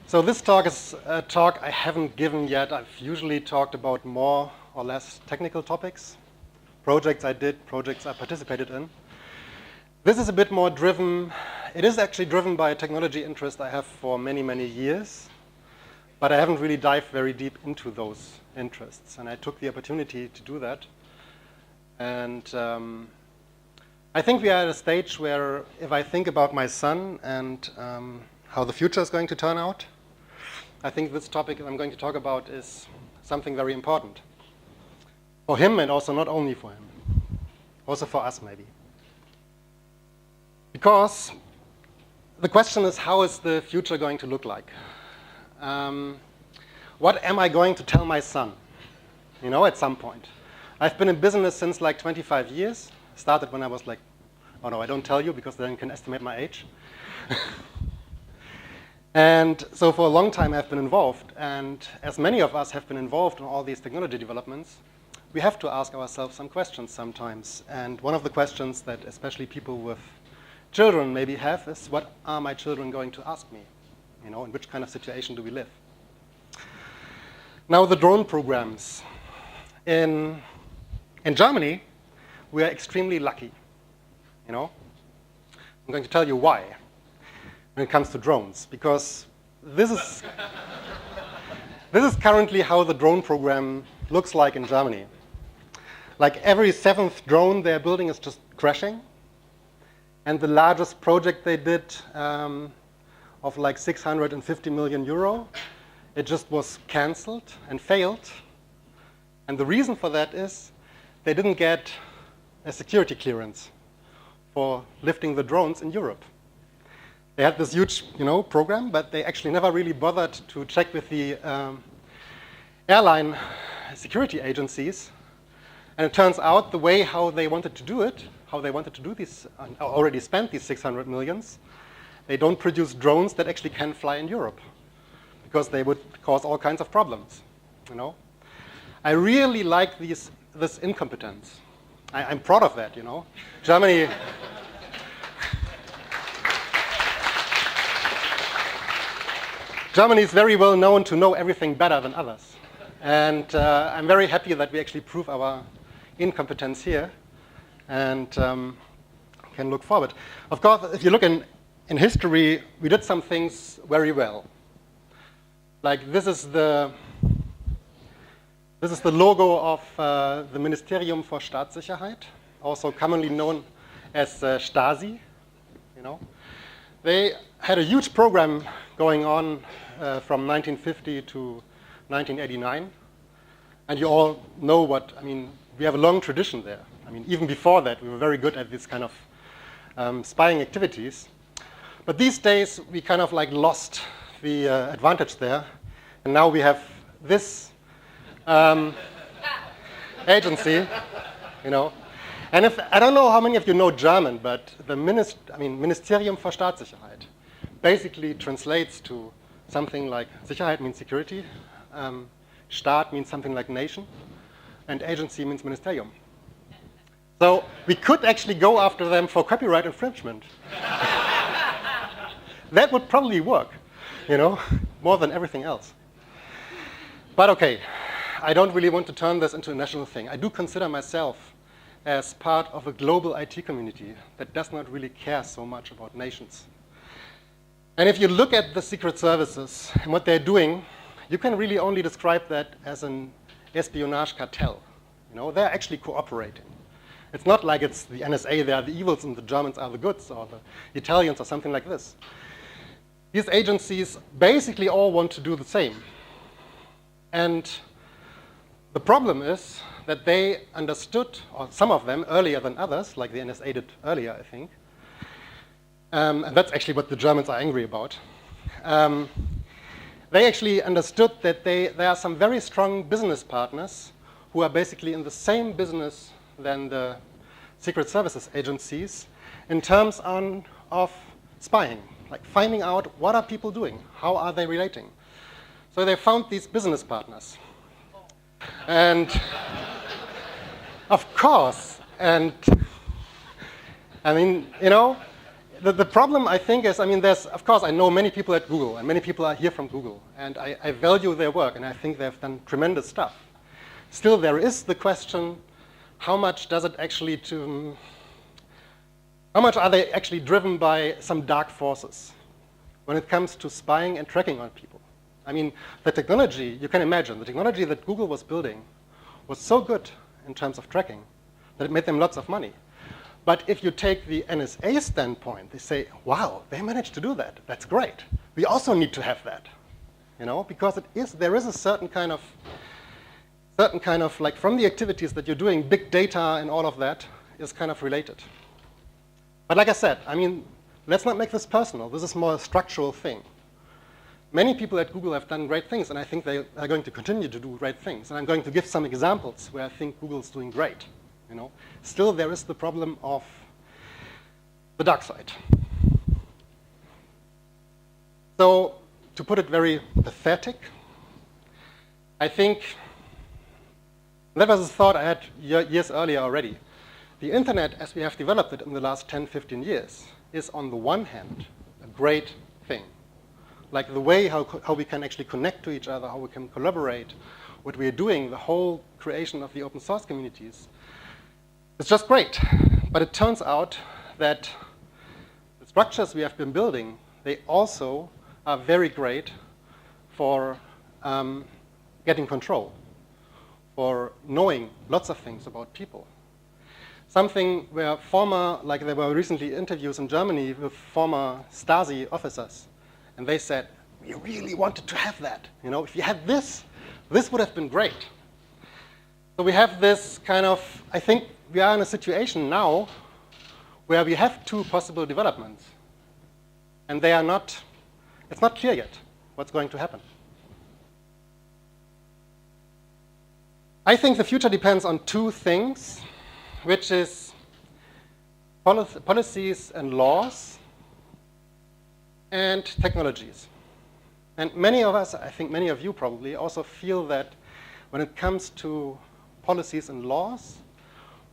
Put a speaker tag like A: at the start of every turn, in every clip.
A: So this talk is a talk I haven't given yet. I've usually talked about more or less technical topics, projects I did, projects I participated in. This is a bit more driven. It is actually driven by a technology interest I have for many, many years, but I haven't really dived very deep into those interests, and I took the opportunity to do that. And I think we are at a stage where if I think about my son and how the future is going to turn out, I think this topic I'm going to talk about is something very important for him, and also not only for him, also for us maybe. Because the question is, how is the future going to look like? What am I going to tell my son, at some point? I've been in business since like 25 years. Started when I was like, oh no, I don't tell you because then you can estimate my age. And so for a long time I've been involved. And as many of us have been involved in all these technology developments, we have to ask ourselves some questions sometimes. And one of the questions that especially people with children maybe have is, what are my children going to ask me? In which kind of situation do we live? Now the drone programs. In Germany, we are extremely lucky. I'm going to tell you why when it comes to drones, because this is currently how the drone program looks like in Germany. Like every 7th drone they're building is just crashing, and the largest project they did of like 650 million euro, it just was cancelled and failed. And the reason for that is they didn't get a security clearance for lifting the drones in Europe. They had this huge, program, but they actually never really bothered to check with the airline security agencies. And it turns out the way how they wanted to do it, how they wanted to do this, already spent these 600 millions, they don't produce drones that actually can fly in Europe, because they would cause all kinds of problems. I really like this incompetence. I'm proud of that. Germany. Germany is very well known to know everything better than others, and I'm very happy that we actually prove our incompetence here, and can look forward. Of course, if you look in history, we did some things very well. Like this is the logo of the Ministerium for Staatssicherheit, also commonly known as Stasi. They had a huge program going on from 1950 to 1989, and you all know we have a long tradition there. Even before that, we were very good at this kind of spying activities. But these days, we kind of like lost the advantage there, and now we have this agency, And I don't know how many of you know German, but the Ministerium for Staatssicherheit basically translates to something like Sicherheit means security, Staat means something like nation, and agency means Ministerium. So we could actually go after them for copyright infringement. That would probably work, more than everything else. But okay, I don't really want to turn this into a national thing. I do consider myself as part of a global IT community that does not really care so much about nations. And if you look at the secret services and what they're doing, you can really only describe that as an espionage cartel. They're actually cooperating. It's not like it's the NSA, they are the evils and the Germans are the goods, or the Italians or something like this. These agencies basically all want to do the same. And the problem is that they understood, or some of them earlier than others, like the NSA did earlier, I think. And that's actually what the Germans are angry about. They actually understood that there are some very strong business partners who are basically in the same business than the secret services agencies in terms of spying, like finding out what are people doing, how are they relating. So they found these business partners. And of course, and the problem, I think, is, I mean, there's, of course, I know many people at Google, and many people are here from Google, and I value their work, and I think they've done tremendous stuff. Still, there is the question, how much does it actually how much are they actually driven by some dark forces when it comes to spying and tracking on people? I mean, the technology, you can imagine, the technology that Google was building was so good in terms of tracking that it made them lots of money. But if you take the NSA standpoint, they say, wow, they managed to do that. That's great. We also need to have that, you know, because there is a certain kind of, like, from the activities that you're doing, big data and all of that is kind of related. But like I said, I mean, let's not make this personal. This is more a structural thing. Many people at Google have done great things, and I think they are going to continue to do great things. And I'm going to give some examples where I think Google's doing great. You know, still there is the problem of the dark side. So, to put it very pathetic, I think that was a thought I had years earlier already. The internet, as we have developed it in the last 10, 15 years, is on the one hand a great thing. Like the way how we can actually connect to each other, how we can collaborate, what we are doing, the whole creation of the open source communities. It's just great, but it turns out that the structures we have been building, they also are very great for getting control, for knowing lots of things about people. Something where there were recently interviews in Germany with former Stasi officers, and they said, we really wanted to have that. You know, if you had this would have been great. So we have this kind of, I think we are in a situation now where we have two possible developments. And they are not, it's not clear yet what's going to happen. I think the future depends on two things, which is policies and laws and technologies. And many of us, I think many of you probably, also feel that when it comes to policies and laws,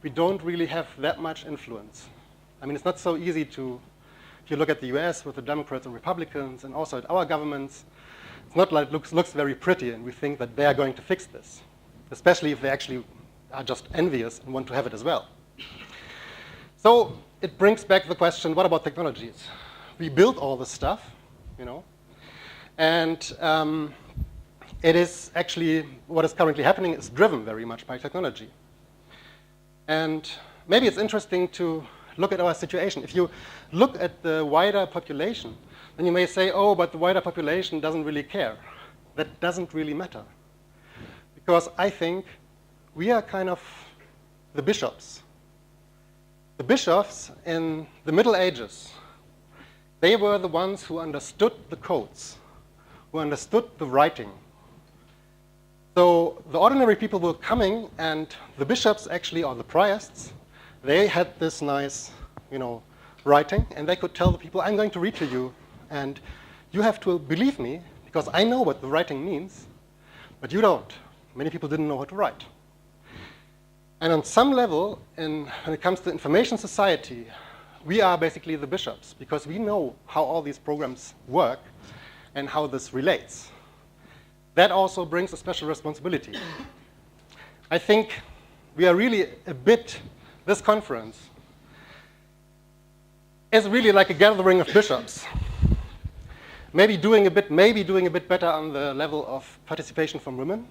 A: we don't really have that much influence. I mean, it's not so easy to, if you look at the US with the Democrats and Republicans, and also at our governments, it's not like it looks very pretty, and we think that they are going to fix this, especially if they actually are just envious and want to have it as well. So it brings back the question, what about technologies? We build all this stuff, you know, and it is actually, what is currently happening is driven very much by technology. And maybe it's interesting to look at our situation. If you look at the wider population, then you may say, oh, but the wider population doesn't really care. That doesn't really matter. Because I think we are kind of the bishops. The bishops in the Middle Ages, they were the ones who understood the codes, who understood the writing. So the ordinary people were coming, and the bishops actually, or the priests, they had this nice, you know, writing, and they could tell the people, I'm going to read to you, and you have to believe me, because I know what the writing means, but you don't. Many people didn't know how to write. And on some level, when it comes to information society, we are basically the bishops, because we know how all these programs work and how this relates. That also brings a special responsibility. I think we are really this conference is really like a gathering of bishops. Maybe doing a bit better on the level of participation from women.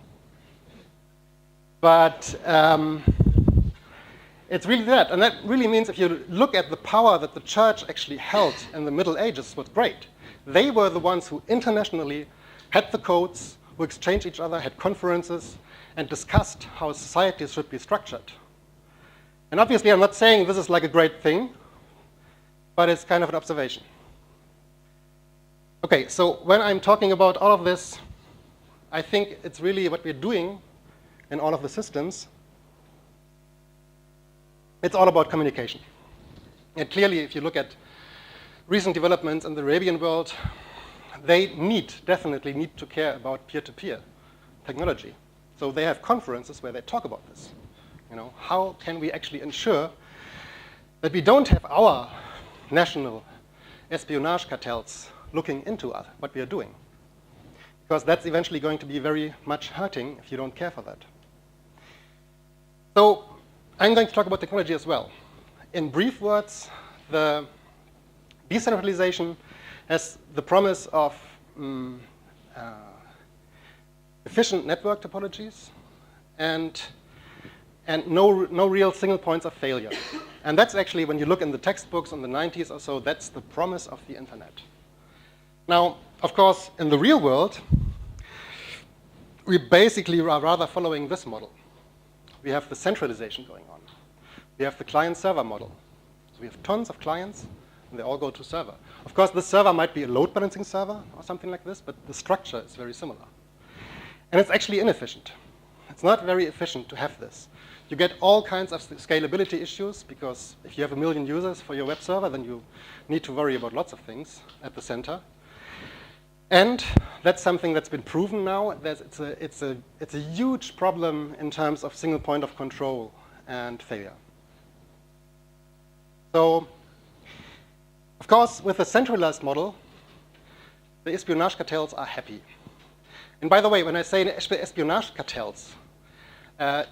A: But it's really that. And that really means if you look at the power that the church actually held in the Middle Ages was great. They were the ones who internationally had the codes, who exchanged each other, had conferences, and discussed how societies should be structured. And obviously, I'm not saying this is like a great thing, but it's kind of an observation. Okay, so when I'm talking about all of this, I think it's really what we're doing in all of the systems. It's all about communication. And clearly, if you look at recent developments in the Arabian world, they definitely need to care about peer-to-peer technology. So they have conferences where they talk about this. You know, how can we actually ensure that we don't have our national espionage cartels looking into what we are doing. Because that's eventually going to be very much hurting if you don't care for that. So I'm going to talk about technology as well. In brief words, the decentralization has the promise of efficient network topologies and no real single points of failure. And that's actually, when you look in the textbooks in the 90s or so, that's the promise of the internet. Now, of course, in the real world, we basically are rather following this model. We have the centralization going on. We have the client-server model. So we have tons of clients, and they all go to server. Of course, this server might be a load balancing server or something like this, but the structure is very similar. And it's actually inefficient. It's not very efficient to have this. You get all kinds of scalability issues, because if you have 1 million users for your web server, then you need to worry about lots of things at the center. And that's something that's been proven now. It's a huge problem in terms of single point of control and failure. So, of course, with the centralized model, the espionage cartels are happy. And by the way, when I say espionage cartels,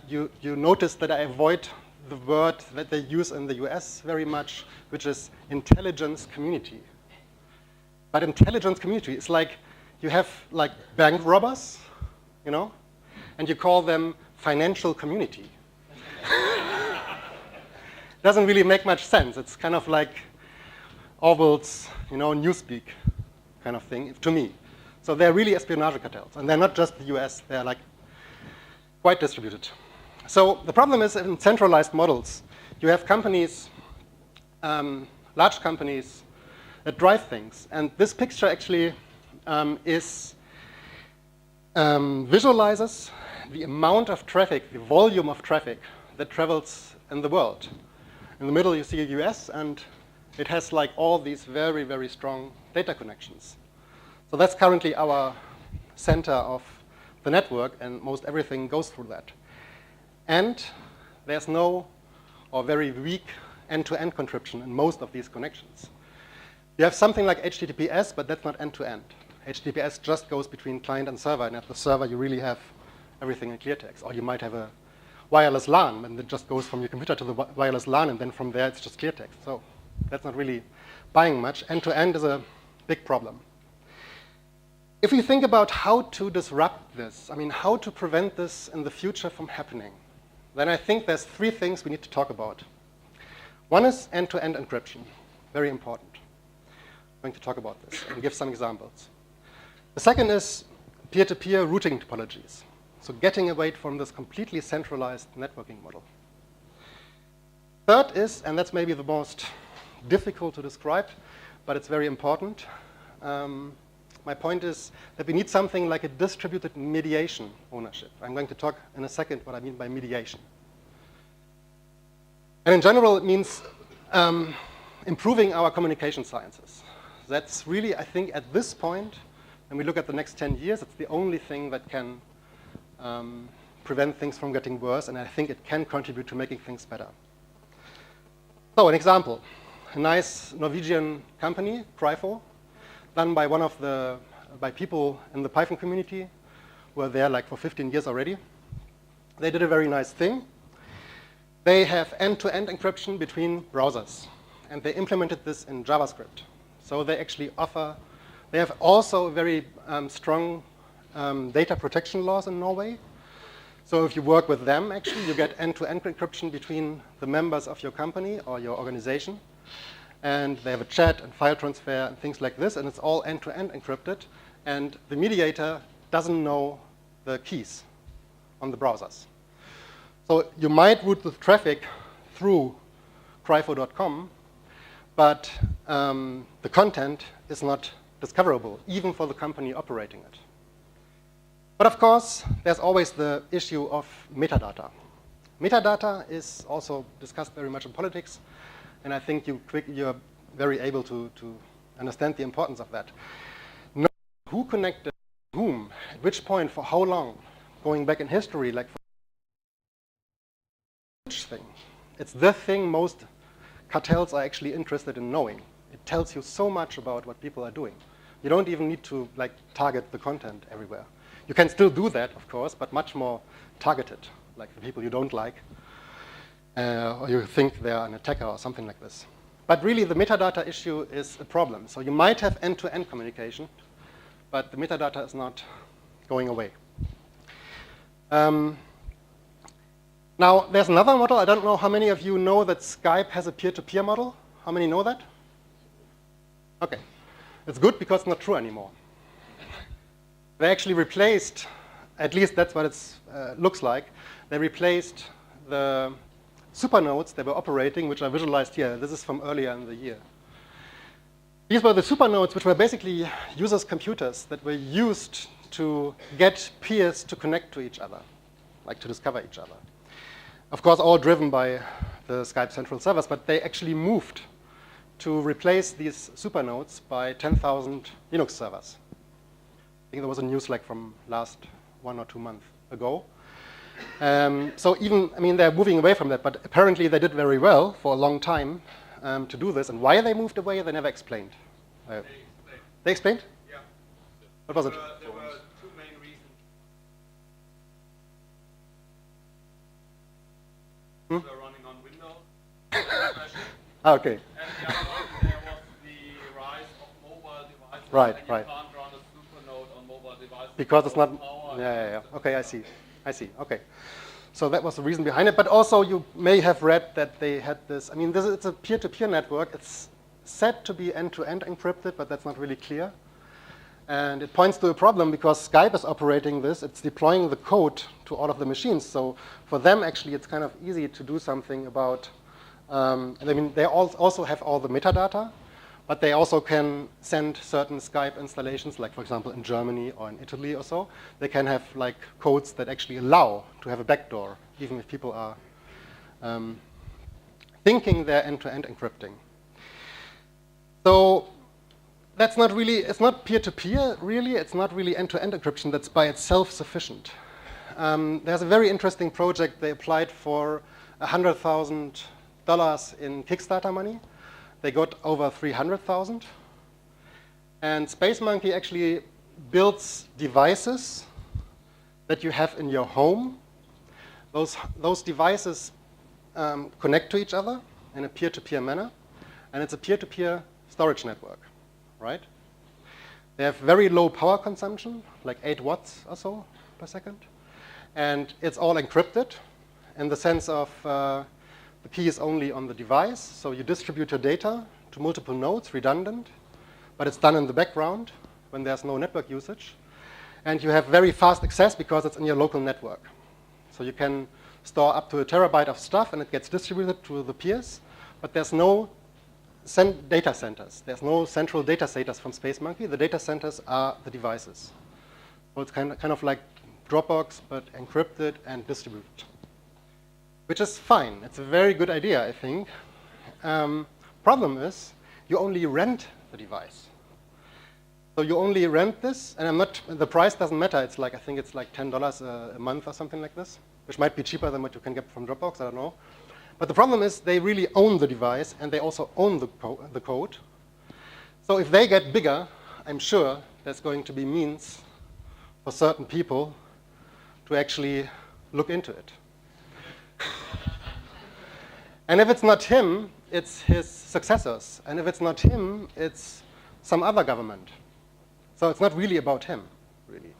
A: you notice that I avoid the word that they use in the US very much, which is intelligence community. But intelligence community is like you have like bank robbers, you know, and you call them financial community. Doesn't really make much sense. It's kind of like Orwell's, you know, Newspeak kind of thing to me. So they're really espionage cartels, and they're not just the US. They're like quite distributed. So the problem is in centralized models, you have companies, large companies, that drive things. And this picture actually visualizes the amount of traffic, the volume of traffic that travels in the world. In the middle, you see the US, and it has like all these very, very strong data connections. So that's currently our center of the network, and most everything goes through that. And there's no or very weak end-to-end encryption in most of these connections. You have something like HTTPS, but that's not end-to-end. HTTPS just goes between client and server, and at the server you really have everything in clear text. Or you might have a wireless LAN, and it just goes from your computer to the wireless LAN, and then from there it's just clear text. So that's not really buying much. End-to-end is a big problem. If we think about how to disrupt this, I mean, how to prevent this in the future from happening, then I think there's 3 things we need to talk about. One is end-to-end encryption, very important. I'm going to talk about this and give some examples. The second is peer-to-peer routing topologies, so getting away from this completely centralized networking model. Third is, and that's maybe the most difficult to describe, but it's very important, my point is that we need something like a distributed mediation ownership. I'm going to talk in a second what I mean by mediation. And in general, it means improving our communication sciences. That's really, I think, at this point, when we look at the next 10 years, it's the only thing that can prevent things from getting worse, and I think it can contribute to making things better. So an example, a nice Norwegian company, Crypho, done by by people in the Python community who are there like for 15 years already. They did a very nice thing. They have end-to-end encryption between browsers, and they implemented this in JavaScript. So they actually they have also very strong data protection laws in Norway. So if you work with them, actually, you get end-to-end encryption between the members of your company or your organization. And they have a chat and file transfer and things like this, and it's all end-to-end encrypted. And the mediator doesn't know the keys on the browsers. So you might route the traffic through crypho.com, but the content is not discoverable, even for the company operating it. But of course, there's always the issue of metadata. Metadata is also discussed very much in politics, and I think you're very able to understand the importance of that. Knowing who connected whom, at which point, for how long, going back in history, like for which thing. It's the thing most cartels are actually interested in knowing. It tells you so much about what people are doing. You don't even need to like target the content everywhere. You can still do that, of course, but much more targeted, like the people you don't like, or you think they're an attacker or something like this. But really, the metadata issue is a problem. So you might have end-to-end communication, but the metadata is not going away. Now, there's another model. I don't know how many of you know that Skype has a peer-to-peer model. How many know that? OK. It's good because it's not true anymore. They actually replaced, at least that's what it looks like, they replaced the supernodes they were operating, which are visualized here. This is from earlier in the year. These were the supernodes, which were basically users' computers that were used to get peers to connect to each other, like to discover each other. Of course, all driven by the Skype central servers, but they actually moved to replace these supernodes by 10,000 Linux servers. I think there was a news like from last 1 or 2 months ago. So even, I mean, they're moving away from that, but apparently they did very well for a long time to do this. And why they moved away, they never explained. They explained?
B: Yeah.
A: What was it?
B: There were two main reasons. They were running on Windows.
A: Okay.
B: And the other one, there was the rise of mobile devices.
A: Right,
B: and you
A: right.
B: can't run a supernode on mobile devices.
A: Because it's not,
B: power.
A: yeah. Okay, I see. Okay. So that was the reason behind it. But also you may have read that they had this, I mean, it's a peer-to-peer network. It's said to be end-to-end encrypted, but that's not really clear. And it points to a problem because Skype is operating this. It's deploying the code to all of the machines. So for them, actually, it's kind of easy to do something about, I mean, they also have all the metadata, but they also can send certain Skype installations, like, for example, in Germany or in Italy or so. They can have, like, codes that actually allow to have a backdoor, even if people are thinking they're end-to-end encrypting. So that's not really, it's not peer-to-peer, really. It's not really end-to-end encryption that's by itself sufficient. There's a very interesting project. They applied for $100,000 in Kickstarter money. They got over 300,000. And Spacemonkey actually builds devices that you have in your home. Those devices connect to each other in a peer-to-peer manner. And it's a peer-to-peer storage network, right? They have very low power consumption, like 8 watts or so per second. And it's all encrypted in the sense of the key is only on the device, so you distribute your data to multiple nodes, redundant, but it's done in the background when there's no network usage. And you have very fast access because it's in your local network. So you can store up to 1 terabyte of stuff, and it gets distributed to the peers, but there's no data centers. There's no central data centers from Spacemonkey. The data centers are the devices. So it's kind of like Dropbox, but encrypted and distributed, which is fine. It's a very good idea, I think. Problem is, you only rent the device. So you only rent this, and the price doesn't matter. It's like, I think it's like $10 a month or something like this, which might be cheaper than what you can get from Dropbox, I don't know. But the problem is they really own the device, and they also own the code. So if they get bigger, I'm sure there's going to be means for certain people to actually look into it. And if it's not him, it's his successors. And if it's not him, it's some other government. So it's not really about him, really.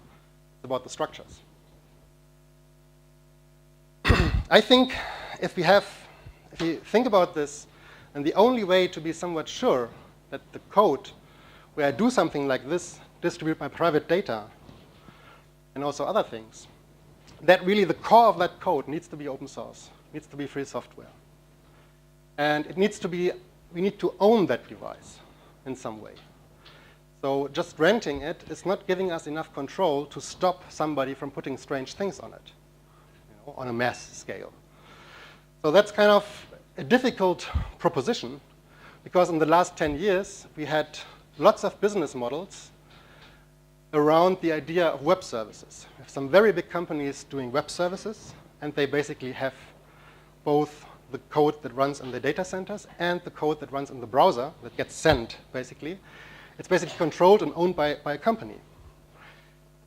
A: It's about the structures. I think if you think about this, and the only way to be somewhat sure that the code, where I do something like this, distribute my private data, and also other things, that really the core of that code needs to be open source, needs to be free software. And it needs to be, we need to own that device in some way. So just renting it is not giving us enough control to stop somebody from putting strange things on it, on a mass scale. So that's kind of a difficult proposition, because in the last 10 years, we had lots of business models around the idea of web services. We have some very big companies doing web services, and they basically have both the code that runs in the data centers and the code that runs in the browser that gets sent, basically. It's basically controlled and owned by a company.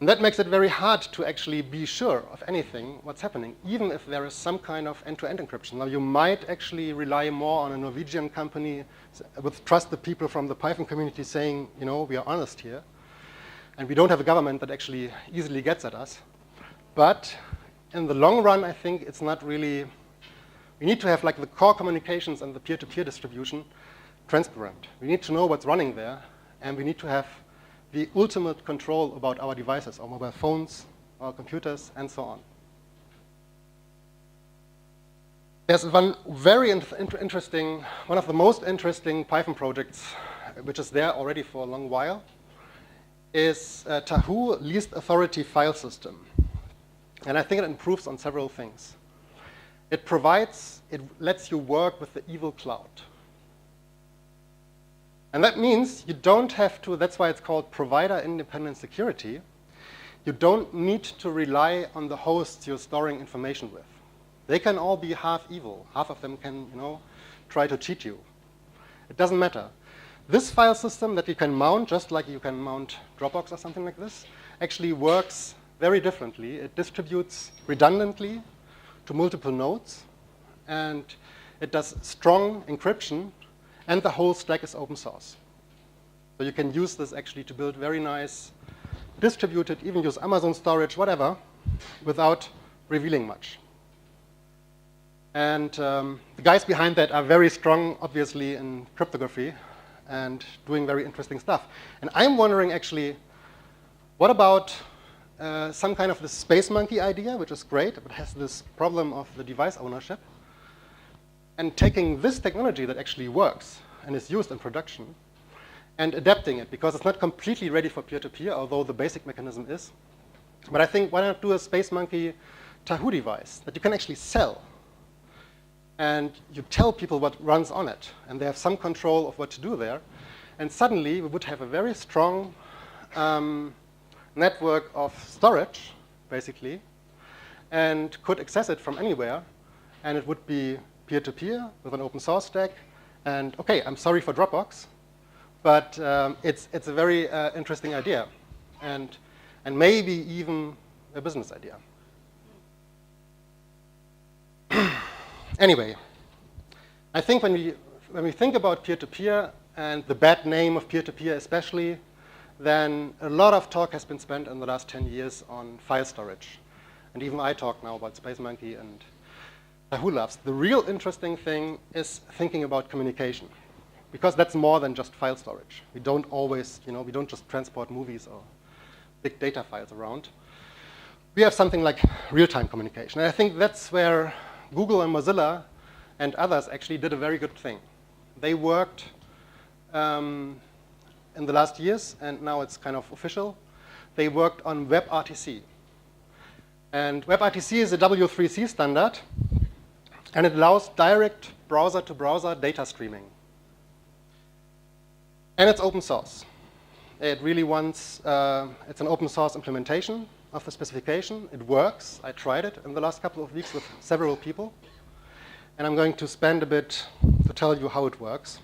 A: And that makes it very hard to actually be sure of anything, what's happening, even if there is some kind of end-to-end encryption. Now, you might actually rely more on a Norwegian company with trusted people from the Python community saying, you know, we are honest here. And we don't have a government that actually easily gets at us. But in the long run, I think it's not really, we need to have like the core communications and the peer-to-peer distribution transparent. We need to know what's running there, and we need to have the ultimate control about our devices, our mobile phones, our computers, and so on. There's one very interesting, one of the most interesting Python projects, which is there already for a long while, is Taboo Least Authority File System. And I think it improves on several things. It lets you work with the evil cloud. And that means you don't have to, that's why it's called provider-independent security. You don't need to rely on the hosts you're storing information with. They can all be half evil. Half of them can, you know, try to cheat you. It doesn't matter. This file system that you can mount, just like you can mount Dropbox or something like this, actually works very differently. It distributes redundantly to multiple nodes, and it does strong encryption, and the whole stack is open source. So you can use this actually to build very nice distributed, even use Amazon storage, whatever, without revealing much. And the guys behind that are very strong, obviously, in cryptography and doing very interesting stuff. And I'm wondering, actually, what about some kind of the Spacemonkey idea, which is great, but has this problem of the device ownership, and taking this technology that actually works and is used in production and adapting it, because it's not completely ready for peer-to-peer, although the basic mechanism is. But I think, why not do a Spacemonkey Taboo device that you can actually sell? And you tell people what runs on it, and they have some control of what to do there. And suddenly, we would have a very strong network of storage, basically, and could access it from anywhere. And it would be peer-to-peer with an open source stack. And OK, I'm sorry for Dropbox, but it's a very interesting idea, and maybe even a business idea. Anyway, I think when we think about peer-to-peer and the bad name of peer-to-peer especially, then a lot of talk has been spent in the last 10 years on file storage. And even I talk now about Spacemonkey and Taboo Labs. The real interesting thing is thinking about communication, because that's more than just file storage. We don't always, you know, we don't just transport movies or big data files around. We have something like real-time communication. And I think that's where Google and Mozilla and others actually did a very good thing. They worked in the last years, and now it's kind of official. They worked on WebRTC. And WebRTC is a W3C standard, and it allows direct browser-to-browser data streaming. And it's open source. It really wants, it's an open source implementation of the specification. It works. I tried it in the last couple of weeks with several people. And I'm going to spend a bit to tell you how it works,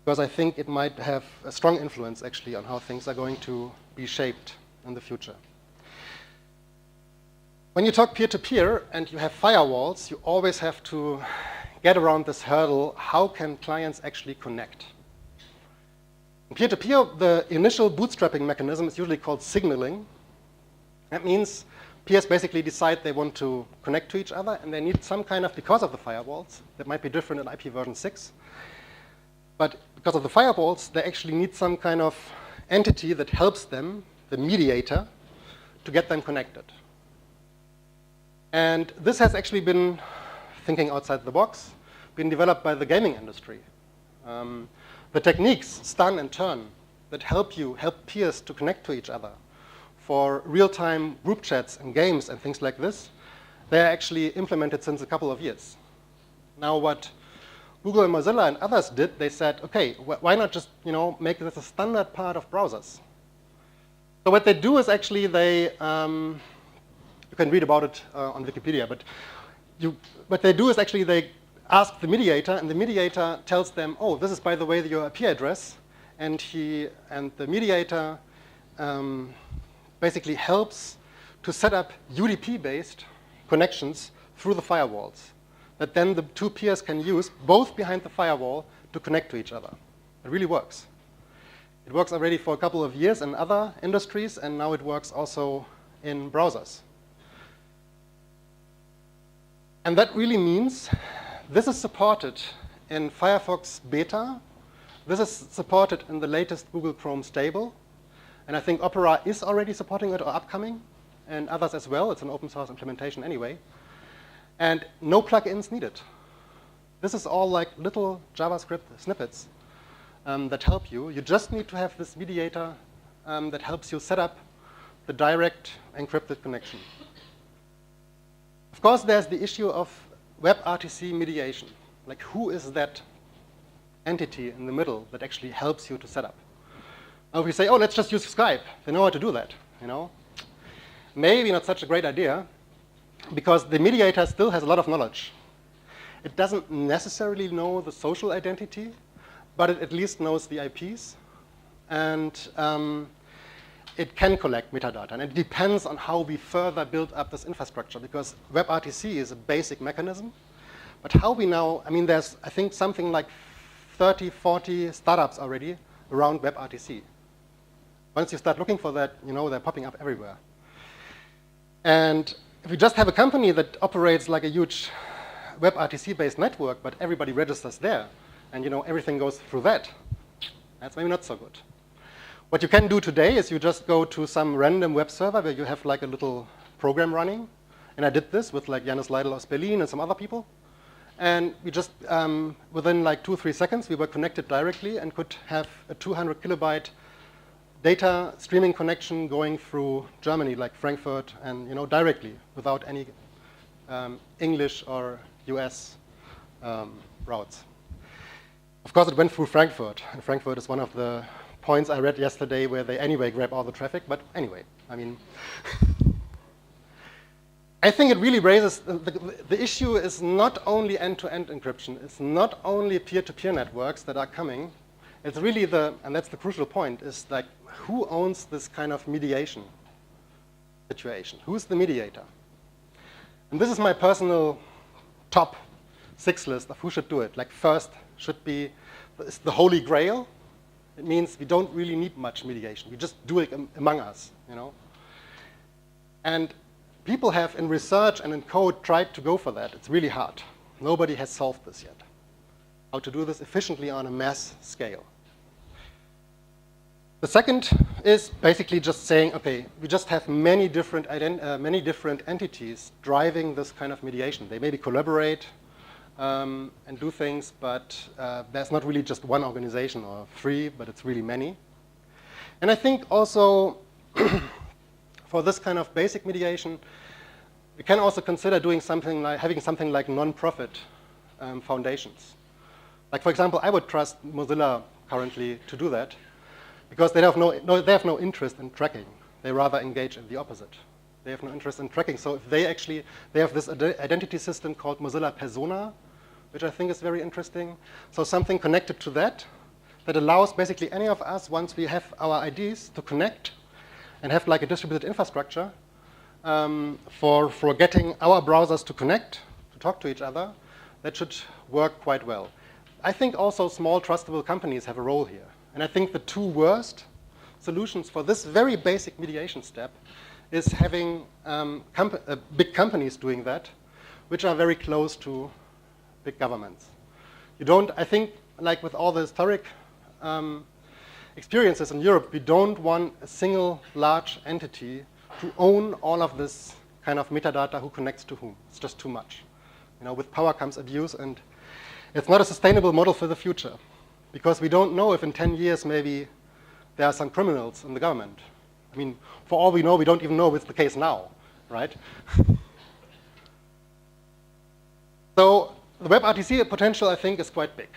A: because I think it might have a strong influence, actually, on how things are going to be shaped in the future. When you talk peer-to-peer and you have firewalls, you always have to get around this hurdle: how can clients actually connect? In peer-to-peer, the initial bootstrapping mechanism is usually called signaling. That means peers basically decide they want to connect to each other, and they need some kind of, because of the firewalls, that might be different in IP version 6, but because of the firewalls, they actually need some kind of entity that helps them, the mediator, to get them connected. And this has actually been, thinking outside the box, been developed by the gaming industry. The techniques, stun and turn, that help peers to connect to each other for real-time group chats and games and things like this, they're actually implemented since a couple of years. Now, what Google and Mozilla and others did, they said, OK, why not just, you know, make this a standard part of browsers? So what they do is actually they, you can read about it on Wikipedia, but what they do is actually they ask the mediator, and the mediator tells them, oh, this is, by the way, your IP address, and the mediator basically helps to set up UDP-based connections through the firewalls that then the two peers can use both behind the firewall to connect to each other. It really works. It works already for a couple of years in other industries, and now it works also in browsers. And that really means this is supported in Firefox beta. This is supported in the latest Google Chrome stable. And I think Opera is already supporting it or upcoming, and others as well. It's an open source implementation anyway. And no plugins needed. This is all like little JavaScript snippets that help you. You just need to have this mediator that helps you set up the direct encrypted connection. Of course, there's the issue of WebRTC mediation. Like, who is that entity in the middle that actually helps you to set up? Now, if we say, oh, let's just use Skype, they know how to do that, you know? Maybe not such a great idea, because the mediator still has a lot of knowledge. It doesn't necessarily know the social identity, but it at least knows the IPs, and it can collect metadata. And it depends on how we further build up this infrastructure, because WebRTC is a basic mechanism. But how we now, I mean, there's, I think, something like 30, 40 startups already around WebRTC. Once you start looking for that, you know, they're popping up everywhere. And if you just have a company that operates like a huge WebRTC-based network, but everybody registers there, and you know everything goes through that, that's maybe not so good. What you can do today is you just go to some random web server where you have like a little program running. And I did this with like Janis Leidl aus Berlin and some other people. And we just, within like 2 or 3 seconds, we were connected directly and could have a 200 kilobyte data streaming connection going through Germany, like Frankfurt, and you know, directly, without any English or US routes. Of course, it went through Frankfurt, and Frankfurt is one of the points I read yesterday where they anyway grab all the traffic, but anyway, I mean, I think it really raises, the issue is not only end-to-end encryption, it's not only peer-to-peer networks that are coming, it's really and that's the crucial point, is like, who owns this kind of mediation situation? Who's the mediator? And this is my personal top 6 list of who should do it. Like, first should be the Holy Grail. It means we don't really need much mediation. We just do it among us, you know. And people have, in research and in code, tried to go for that. It's really hard. Nobody has solved this yet. How to do this efficiently on a mass scale. The second is basically just saying, okay, we just have many different entities driving this kind of mediation. They maybe collaborate and do things, but there's not really just one organization or 3, but it's really many. And I think also for this kind of basic mediation, we can also consider doing something like having something like non-profit foundations. Like, for example, I would trust Mozilla currently to do that, because they have no interest in tracking. They rather engage in the opposite. They have no interest in tracking. So if they have this identity system called Mozilla Persona, which I think is very interesting. So something connected to that allows basically any of us, once we have our IDs, to connect and have like a distributed infrastructure for getting our browsers to connect, to talk to each other. That should work quite well. I think also small trustable companies have a role here. And I think the 2 worst solutions for this very basic mediation step is having big companies doing that, which are very close to big governments. I think, like with all the historic experiences in Europe, we don't want a single large entity to own all of this kind of metadata, who connects to whom. It's just too much. You know, with power comes abuse, and it's not a sustainable model for the future, because we don't know if in 10 years maybe there are some criminals in the government. I mean, for all we know, we don't even know if it's the case now, right? So the WebRTC potential, I think, is quite big.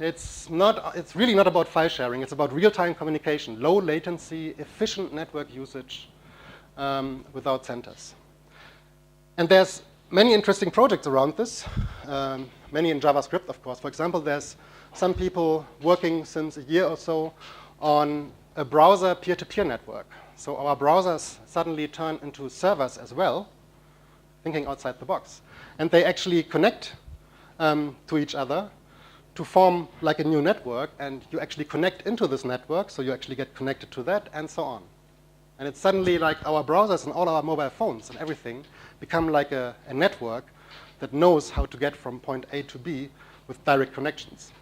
A: It's really not about file sharing. It's about real-time communication, low latency, efficient network usage without centers. And there's many interesting projects around this, many in JavaScript, of course. For example, there's some people working since a year or so on a browser peer-to-peer network. So our browsers suddenly turn into servers as well, thinking outside the box. And they actually connect to each other to form like a new network, and you actually connect into this network, so you actually get connected to that, and so on. And it's suddenly like our browsers and all our mobile phones and everything become like a network that knows how to get from point A to B with direct connections.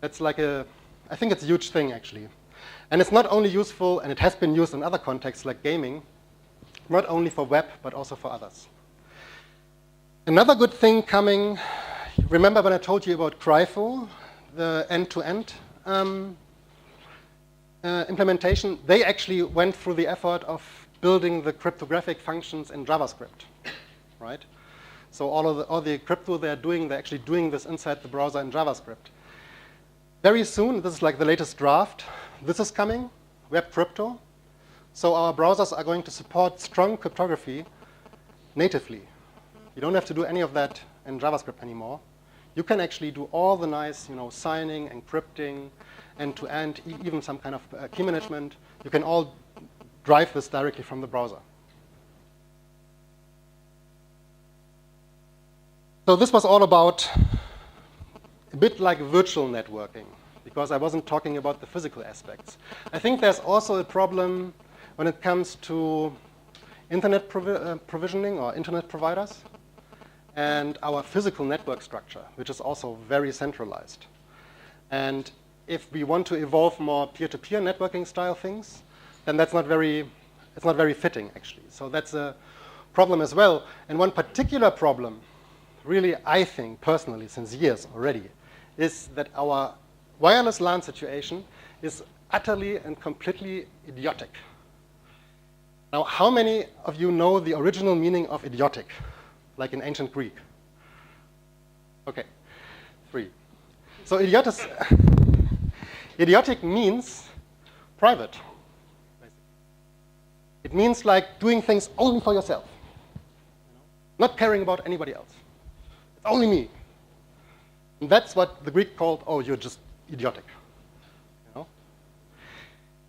A: That's like I think it's a huge thing, actually. And it's not only useful, and it has been used in other contexts like gaming, not only for web, but also for others. Another good thing coming, remember when I told you about Crypho, the end-to-end implementation? They actually went through the effort of building the cryptographic functions in JavaScript, right? So all the crypto they're actually doing this inside the browser in JavaScript. Very soon, this is like the latest draft, this is coming, web crypto. So our browsers are going to support strong cryptography natively. You don't have to do any of that in JavaScript anymore. You can actually do all the nice, signing, encrypting, end-to-end, even some kind of key management. You can all drive this directly from the browser. So this was all about a bit like virtual networking, because I wasn't talking about the physical aspects. I think there's also a problem when it comes to internet provisioning or internet providers and our physical network structure, which is also very centralized. And if we want to evolve more peer-to-peer networking style things, then it's not very fitting, actually. So that's a problem as well. And one particular problem, really, I think, personally, since years already, is that our wireless LAN situation is utterly and completely idiotic. Now, how many of you know the original meaning of idiotic, like in ancient Greek? Okay, 3. So idiotic means private. It means like doing things only for yourself, not caring about anybody else. It's only me. And that's what the Greek called, oh, you're just idiotic.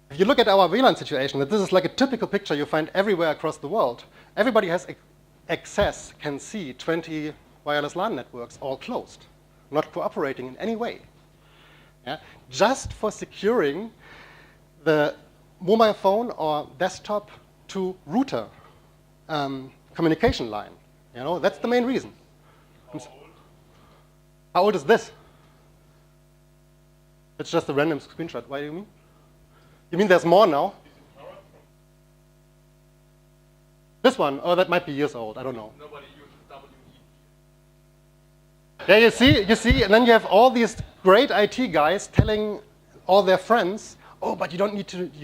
A: If you look at our VLAN situation, that this is like a typical picture you find everywhere across the world. Everybody has access, can see 20 wireless LAN networks all closed, not cooperating in any way. Yeah? Just for securing the mobile phone or desktop to router communication line. That's the main reason. How old is this? It's just a random screenshot. What do you mean? You mean there's more now? This one? Oh, that might be years old. I don't know.
B: Nobody uses WE.
A: Yeah, you see, and then you have all these great IT guys telling all their friends, oh, but you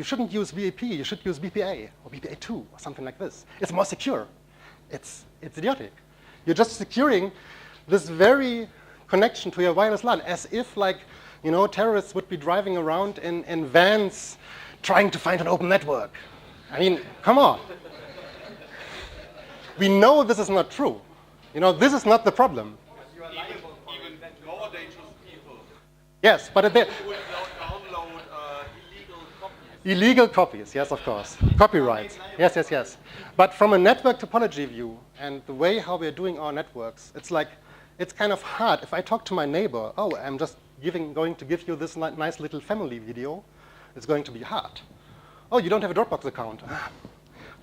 A: shouldn't use VAP, you should use BPA or BPA2 or something like this. It's more secure. It's idiotic. You're just securing this very connection to your wireless LAN as if terrorists would be driving around in vans trying to find an open network. I mean, come on. We know this is not true. This is not the problem.
B: Even more dangerous people.
A: Yes, but
B: Who would download illegal copies.
A: Illegal copies, yes, of course. Copyrights. Yes. But from a network topology view and the way how we're doing our networks, it's kind of hard. If I talk to my neighbor, oh, I'm just going to give you this nice little family video, it's going to be hard. Oh, you don't have a Dropbox account.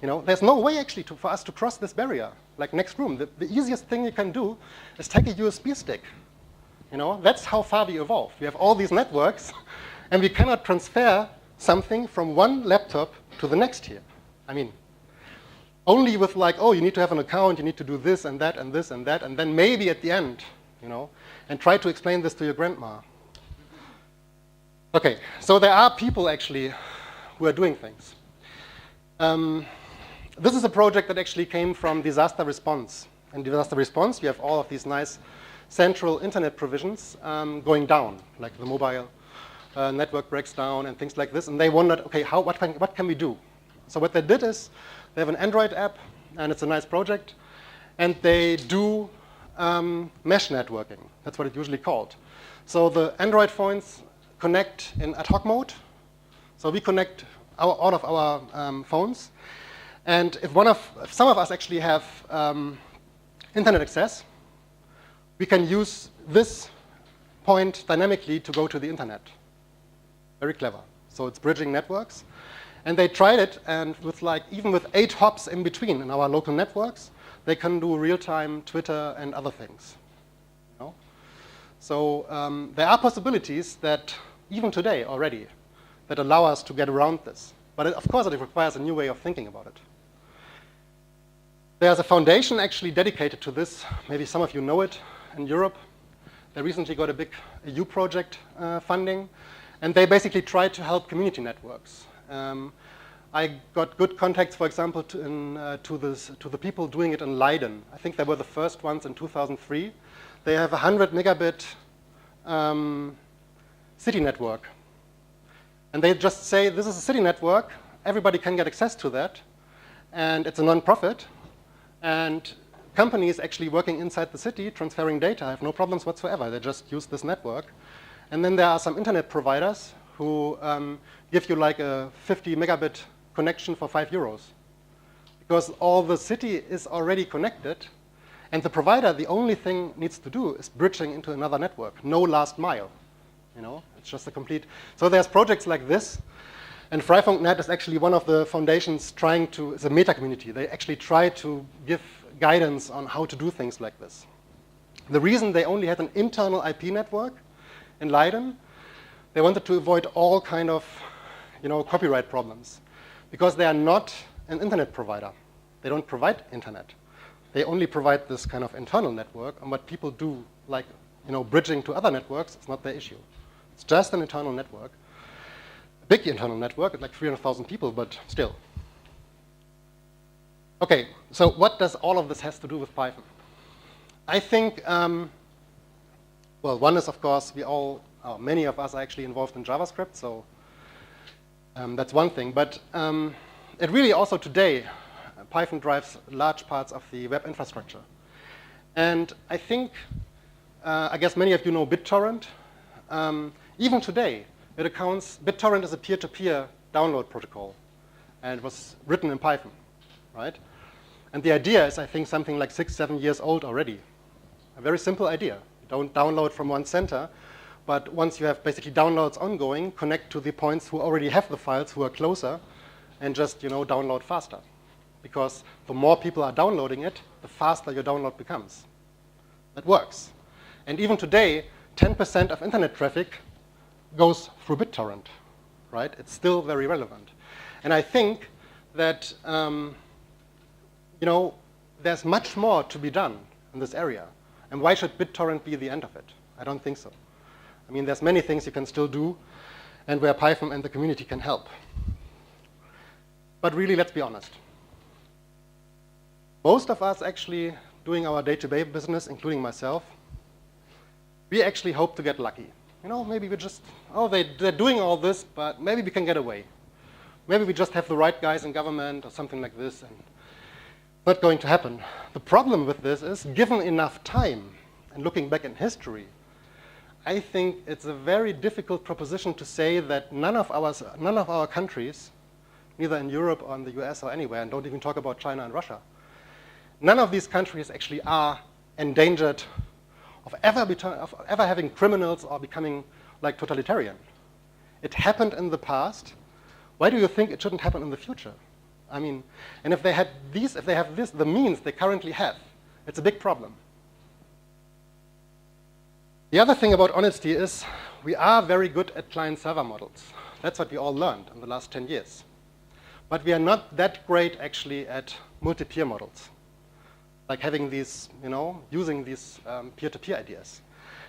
A: There's no way actually for us to cross this barrier. Like next room, the easiest thing you can do is take a USB stick. That's how far we evolved. We have all these networks, and we cannot transfer something from one laptop to the next here. I mean, only with oh, you need to have an account, you need to do this and that and this and that, and then maybe at the end, and try to explain this to your grandma. Okay, so there are people actually who are doing things. This is a project that actually came from disaster response. In disaster response, we have all of these nice central internet provisions going down, like the mobile network breaks down and things like this, and they wondered, okay, what can we do? So what they did is, they have an Android app, and it's a nice project, and they do mesh networking. That's what it's usually called. So the Android phones connect in ad hoc mode. So we connect all of our phones. And if some of us actually have internet access, we can use this point dynamically to go to the internet. Very clever. So it's bridging networks. And they tried it, and with even with 8 hops in between in our local networks, they can do real-time Twitter and other things. You know? So there are possibilities that even today already that allow us to get around this. But of course, it requires a new way of thinking about it. There's a foundation actually dedicated to this. Maybe some of you know it in Europe. They recently got a big EU project funding, and they basically tried to help community networks. I got good contacts, for example, to the people doing it in Leiden. I think they were the first ones in 2003. They have a 100 megabit city network. And they just say, this is a city network, everybody can get access to that, and it's a non-profit, and companies actually working inside the city, transferring data, have no problems whatsoever. They just use this network. And then there are some internet providers who give you like a 50 megabit connection for €5. Because all the city is already connected, and the provider, the only thing needs to do is bridging into another network, no last mile. You know, it's just a complete. So there's projects like this, and Freifunknet is actually one of the foundations trying to, it's a meta community. They actually try to give guidance on how to do things like this. The reason they only had an internal IP network in Leiden, they wanted to avoid all kind of, copyright problems, because they are not an internet provider. They don't provide internet. They only provide this kind of internal network, and what people do, like, bridging to other networks, it's not their issue. It's just an internal network. A big internal network, like 300,000 people, but still. Okay, so what does all of this has to do with Python? I think, well, one is, of course, many of us are actually involved in JavaScript, so that's one thing. But it really also today, Python drives large parts of the web infrastructure. And I think, I guess many of you know BitTorrent. Even today, BitTorrent is a peer-to-peer download protocol, and it was written in Python, right? And the idea is, I think, something like 6, 7 years old already. A very simple idea. You don't download from one center, but once you have basically downloads ongoing, connect to the points who already have the files, who are closer, and just download faster. Because the more people are downloading it, the faster your download becomes. That works. And even today, 10% of internet traffic goes through BitTorrent, right? It's still very relevant. And I think that there's much more to be done in this area. And why should BitTorrent be the end of it? I don't think so. I mean, there's many things you can still do, and where Python and the community can help. But really, let's be honest. Most of us actually doing our day-to-day business, including myself, we actually hope to get lucky. Maybe we just, they're doing all this, but maybe we can get away. Maybe we just have the right guys in government or something like this, and not going to happen. The problem with this is, given enough time, and looking back in history, I think it's a very difficult proposition to say that none of our countries, neither in Europe or in the US or anywhere, and don't even talk about China and Russia, none of these countries actually are endangered of ever having criminals or becoming like totalitarian. It happened in the past. Why do you think it shouldn't happen in the future? I mean, and if they have the means they currently have, it's a big problem. The other thing about honesty is we are very good at client-server models. That's what we all learned in the last 10 years. But we are not that great actually at multi-peer models, like having these, using these peer-to-peer ideas.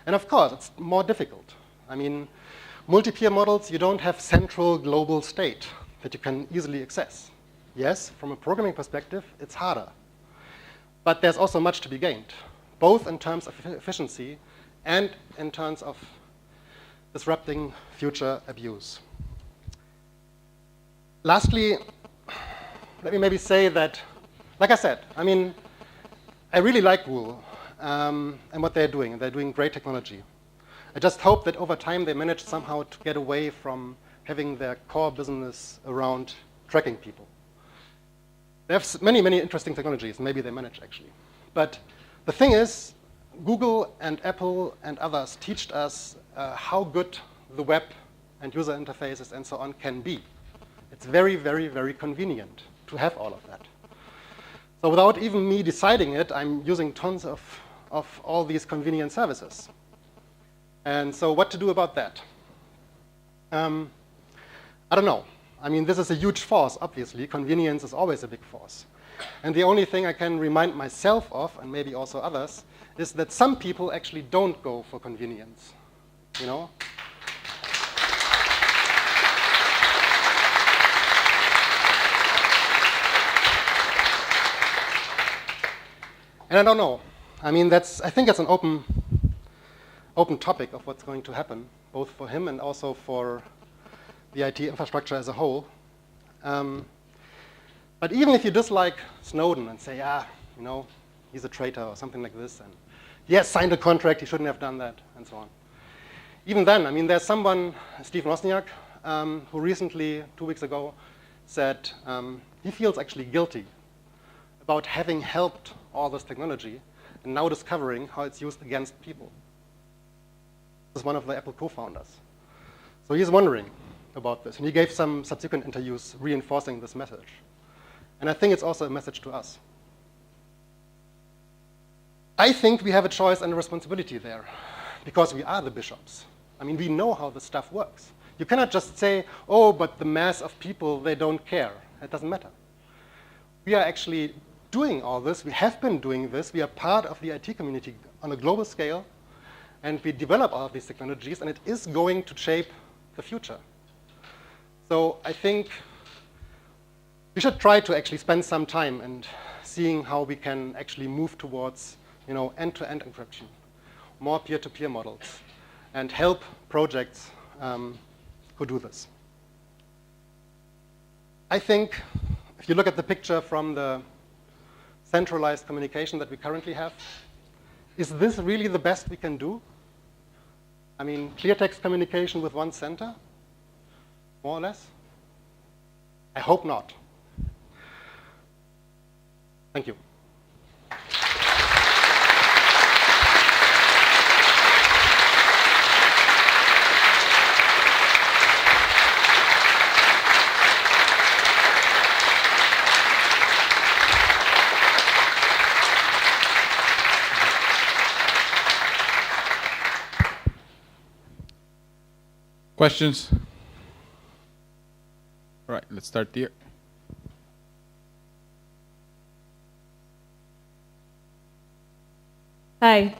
A: And of course, it's more difficult. I mean, multi-peer models, you don't have central global state that you can easily access. Yes, from a programming perspective, it's harder. But there's also much to be gained, both in terms of efficiency and in terms of disrupting future abuse. Lastly, let me maybe say that, like I said, I I really like Whoo and what they're doing. They're doing great technology. I just hope that over time they manage somehow to get away from having their core business around tracking people. They have many, many interesting technologies. Maybe they manage, actually. But the thing is, Google and Apple and others taught us how good the web and user interfaces and so on can be. It's very, very, very convenient to have all of that. So without even me deciding it, I'm using tons of all these convenient services. And so what to do about that? I don't know. I mean, this is a huge force, obviously. Convenience is always a big force. And the only thing I can remind myself of, and maybe also others, is that some people actually don't go for convenience, you know? And I don't know. I mean, I think it's an open topic of what's going to happen, both for him and also for the IT infrastructure as a whole. But even if you dislike Snowden and say, you know, he's a traitor or something like this, and he has signed a contract, he shouldn't have done that, and so on. Even then, I mean, there's someone, Steve Wozniak, who recently, 2 weeks ago, said he feels actually guilty about having helped all this technology and now discovering how it's used against people. This is one of the Apple co-founders. So he's wondering about this, and he gave some subsequent interviews reinforcing this message. And I think it's also a message to us. I think we have a choice and a responsibility there, because we are the bishops. I mean, we know how this stuff works. You cannot just say, oh, but the mass of people, they don't care. It doesn't matter. We are actually doing all this. We have been doing this. We are part of the IT community on a global scale, and we develop all of these technologies, and it is going to shape the future. So I think we should try to actually spend some time and seeing how we can actually move towards, you know, end-to-end encryption, more peer-to-peer models, and help projects who do this. I think if you look at the picture from the centralized communication that we currently have, is this really the best we can do? I mean, clear text communication with one center, more or less? I hope not. Thank you.
C: Questions? All right, let's start here.
D: Hi.